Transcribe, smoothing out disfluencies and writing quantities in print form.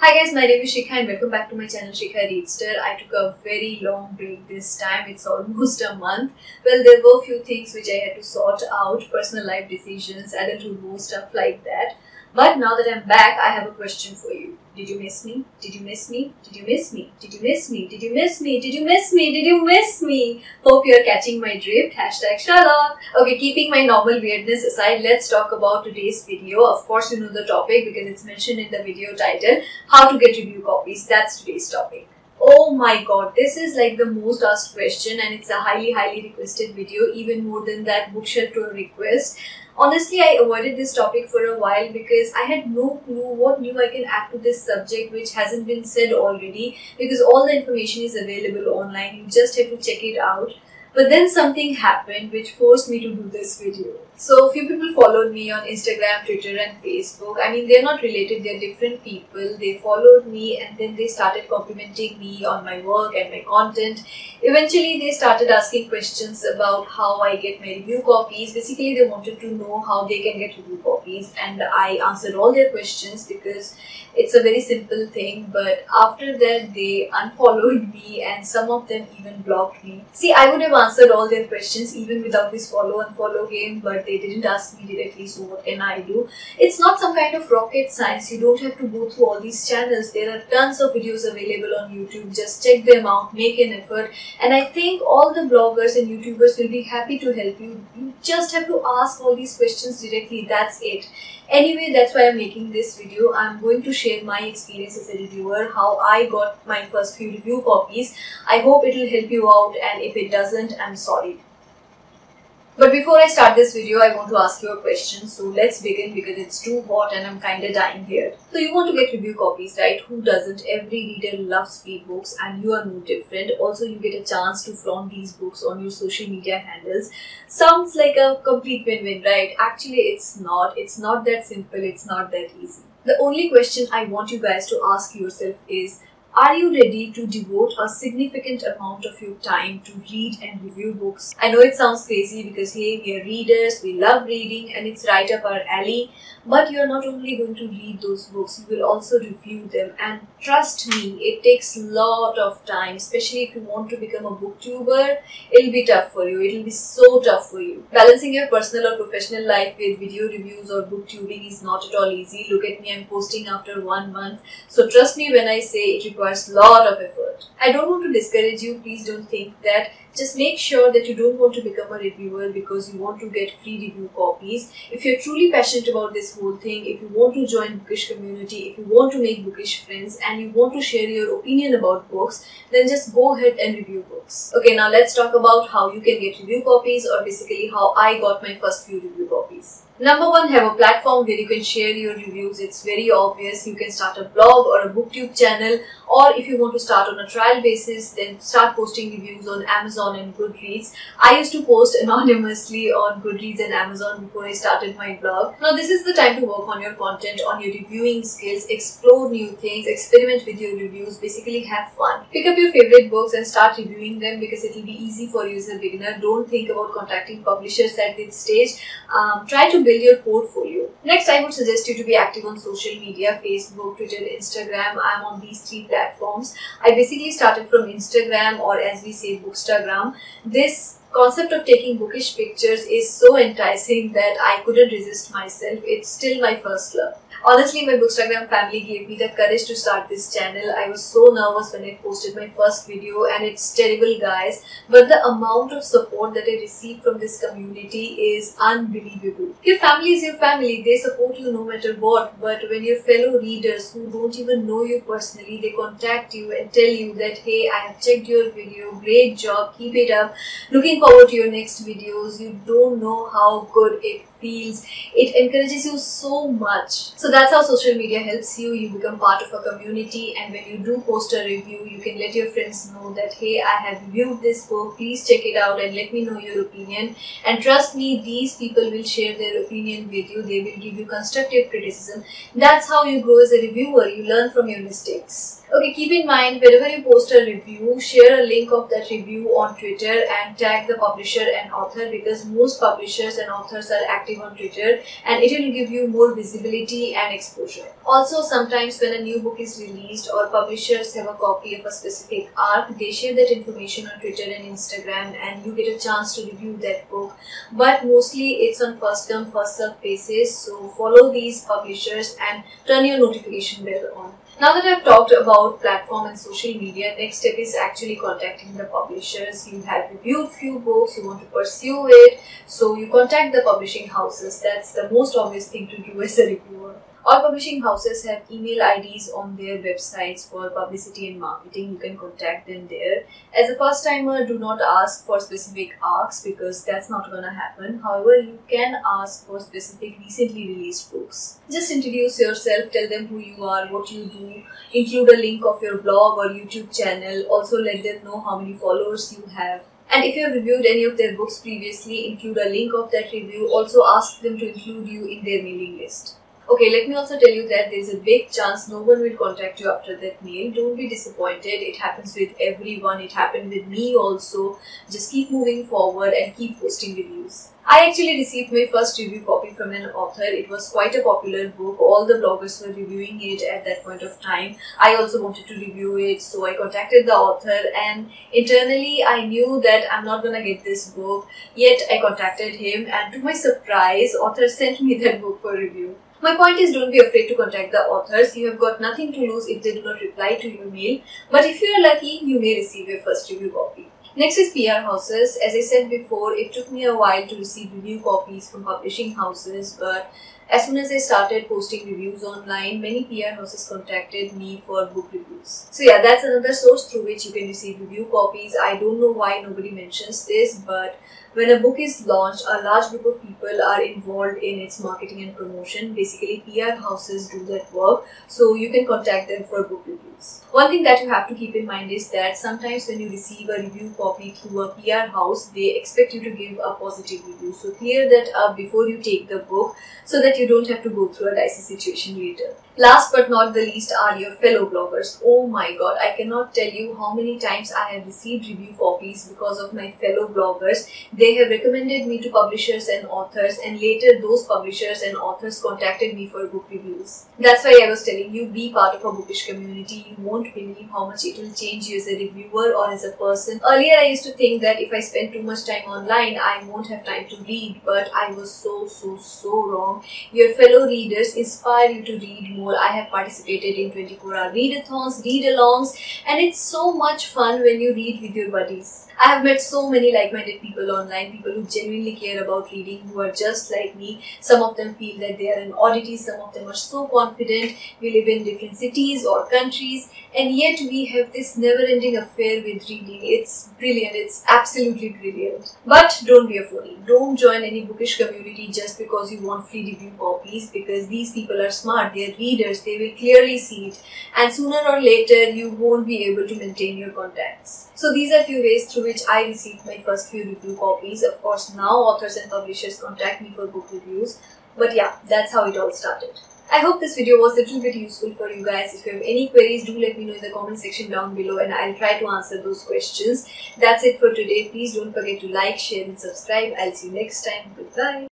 Hi guys, my name is Shikha and welcome back to my channel Shikha Readster. I took a very long break this time. It's almost a month. Well, there were a few things which I had to sort out, personal life decisions, adulthood, stuff like that. But now that I'm back, I have a question for you. Did you miss me? Did you miss me? Did you miss me? Did you miss me? Did you miss me? Did you miss me? Did you miss me? Hope you're catching my drift. #Shalom. Okay, keeping my normal weirdness aside, let's talk about today's video. Of course, you know the topic because it's mentioned in the video title. How to get review copies. That's today's topic. Oh my god, this is like the most asked question and it's a highly requested video, even more than that bookshelf tour request. Honestly, I avoided this topic for a while because I had no clue what new I can add to this subject which hasn't been said already, because all the information is available online, you just have to check it out. But then something happened which forced me to do this video. So few people followed me on Instagram, Twitter and Facebook. I mean, they're not related, they're different people. They followed me and then they started complimenting me on my work and my content. Eventually, they started asking questions about how I get my review copies. Basically, they wanted to know how they can get review copies, and I answered all their questions because it's a very simple thing. But after that, they unfollowed me and some of them even blocked me. See, I would have answered all their questions even without this follow-unfollow game, but they didn't ask me directly, so what can I do? It's not some kind of rocket science. You don't have to go through all these channels. There are tons of videos available on YouTube. Just check them out, make an effort. And I think all the bloggers and YouTubers will be happy to help you. You just have to ask all these questions directly. That's it. Anyway, that's why I'm making this video. I'm going to share my experience as a reviewer, how I got my first few review copies. I hope it will help you out, and if it doesn't, I'm sorry. But before I start this video, I want to ask you a question. So let's begin because it's too hot and I'm kinda dying here. So you want to get review copies, right? Who doesn't? Every reader loves free books and you are no different. Also, you get a chance to flaunt these books on your social media handles. Sounds like a complete win-win, right? Actually, it's not. It's not that simple. It's not that easy. The only question I want you guys to ask yourself is, are you ready to devote a significant amount of your time to read and review books? I know it sounds crazy because hey, we are readers, we love reading and it's right up our alley. But you're not only going to read those books, you will also review them. And trust me, it takes a lot of time, especially if you want to become a booktuber. It'll be tough for you. It'll be so tough for you. Balancing your personal or professional life with video reviews or booktubing is not at all easy. Look at me, I'm posting after 1 month. So trust me when I say it requires a lot of effort. I don't want to discourage you. Please don't think that. Just make sure that you don't want to become a reviewer because you want to get free review copies. If you're truly passionate about this whole thing, if you want to join bookish community, if you want to make bookish friends and you want to share your opinion about books, then just go ahead and review books. Okay, now let's talk about how you can get review copies, or basically how I got my first few review copies. Number one, have a platform where you can share your reviews. It's very obvious. You can start a blog or a booktube channel, or if you want to start on a trial basis, then start posting reviews on Amazon and Goodreads. I used to post anonymously on Goodreads and Amazon before I started my blog. Now this is the time to work on your content, on your reviewing skills, explore new things, experiment with your reviews, basically have fun. Pick up your favorite books and start reviewing them because it will be easy for you as a beginner. Don't think about contacting publishers at this stage. Try to build your portfolio. Next, I would suggest you to be active on social media, Facebook, Twitter, Instagram. I'm on these 3 platforms. I basically started from Instagram, or as we say, Bookstagram. This concept of taking bookish pictures is so enticing that I couldn't resist myself. It's still my first love. Honestly, my Bookstagram family gave me the courage to start this channel. I was so nervous when I posted my first video, and it's terrible, guys. But the amount of support that I received from this community is unbelievable. Your family is your family. They support you no matter what. But when your fellow readers who don't even know you personally, they contact you and tell you that, hey, I have checked your video. Great job. Keep it up. Looking forward to your next videos. You don't know how good it feels. It encourages you so much. So that's how social media helps you. You become part of a community, and when you do post a review, you can let your friends know that, hey, I have reviewed this book, please check it out and let me know your opinion. And trust me, these people will share their opinion with you. They will give you constructive criticism. That's how you grow as a reviewer. You learn from your mistakes. Okay, keep in mind whenever you post a review, share a link of that review on Twitter and tag the publisher and author, because most publishers and authors are active on Twitter and it will give you more visibility and exposure. Also, sometimes when a new book is released or publishers have a copy of a specific arc, they share that information on Twitter and Instagram and you get a chance to review that book. But mostly it's on first come first serve basis, so follow these publishers and turn your notification bell on. Now that I've talked about platform and social media, next step is actually contacting the publishers. You have reviewed few books, you want to pursue it, so you contact the publishing houses. That's the most obvious thing to do as a reviewer. All publishing houses have email IDs on their websites for publicity and marketing. You can contact them there. As a first timer, do not ask for specific arcs because that's not gonna happen. However, you can ask for specific recently released books. Just introduce yourself, tell them who you are, what you do, include a link of your blog or YouTube channel. Also let them know how many followers you have. And if you have reviewed any of their books previously, include a link of that review. Also ask them to include you in their mailing list. Okay, let me also tell you that there is a big chance no one will contact you after that mail. Don't be disappointed. It happens with everyone. It happened with me also. Just keep moving forward and keep posting reviews. I actually received my first review copy from an author. It was quite a popular book. All the bloggers were reviewing it at that point of time. I also wanted to review it, so I contacted the author, and internally I knew that I'm not gonna get this book. Yet I contacted him, and to my surprise, author sent me that book for review. My point is, don't be afraid to contact the authors. You have got nothing to lose if they do not reply to your mail. But if you are lucky, you may receive your first review copy. Next is PR houses. As I said before, it took me a while to receive review copies from publishing houses, but as soon as I started posting reviews online, many PR houses contacted me for book reviews. So yeah, that's another source through which you can receive review copies. I don't know why nobody mentions this, but when a book is launched, a large group of people are involved in its marketing and promotion. Basically, PR houses do that work, so you can contact them for book reviews. One thing that you have to keep in mind is that sometimes when you receive a review copy through a PR house, they expect you to give a positive review. So clear that up before you take the book so that you don't have to go through a dicey situation later. Last but not the least are your fellow bloggers. Oh my god, I cannot tell you how many times I have received review copies because of my fellow bloggers. They have recommended me to publishers and authors, and later those publishers and authors contacted me for book reviews. That's why I was telling you, be part of a bookish community. You won't believe how much it will change you as a reviewer or as a person. Earlier I used to think that if I spend too much time online, I won't have time to read, but I was so wrong. Your fellow readers inspire you to read more. I have participated in 24-hour readathons, read-alongs, and it's so much fun when you read with your buddies. I have met so many like-minded people online, people who genuinely care about reading, who are just like me. Some of them feel that they are an oddity, some of them are so confident. We live in different cities or countries, and yet we have this never-ending affair with reading. It's brilliant, it's absolutely brilliant. But don't be a fool. Don't join any bookish community just because you want free review copies, because these people are smart, they are readers, they will clearly see it, and sooner or later you won't be able to maintain your contacts. So these are few ways through which I received my first few review copies. Of course, now authors and publishers contact me for book reviews, but yeah, that's how it all started. I hope this video was a little bit useful for you guys. If you have any queries, do let me know in the comment section down below and I'll try to answer those questions. That's it for today. Please don't forget to like, share and subscribe. I'll see you next time. Goodbye.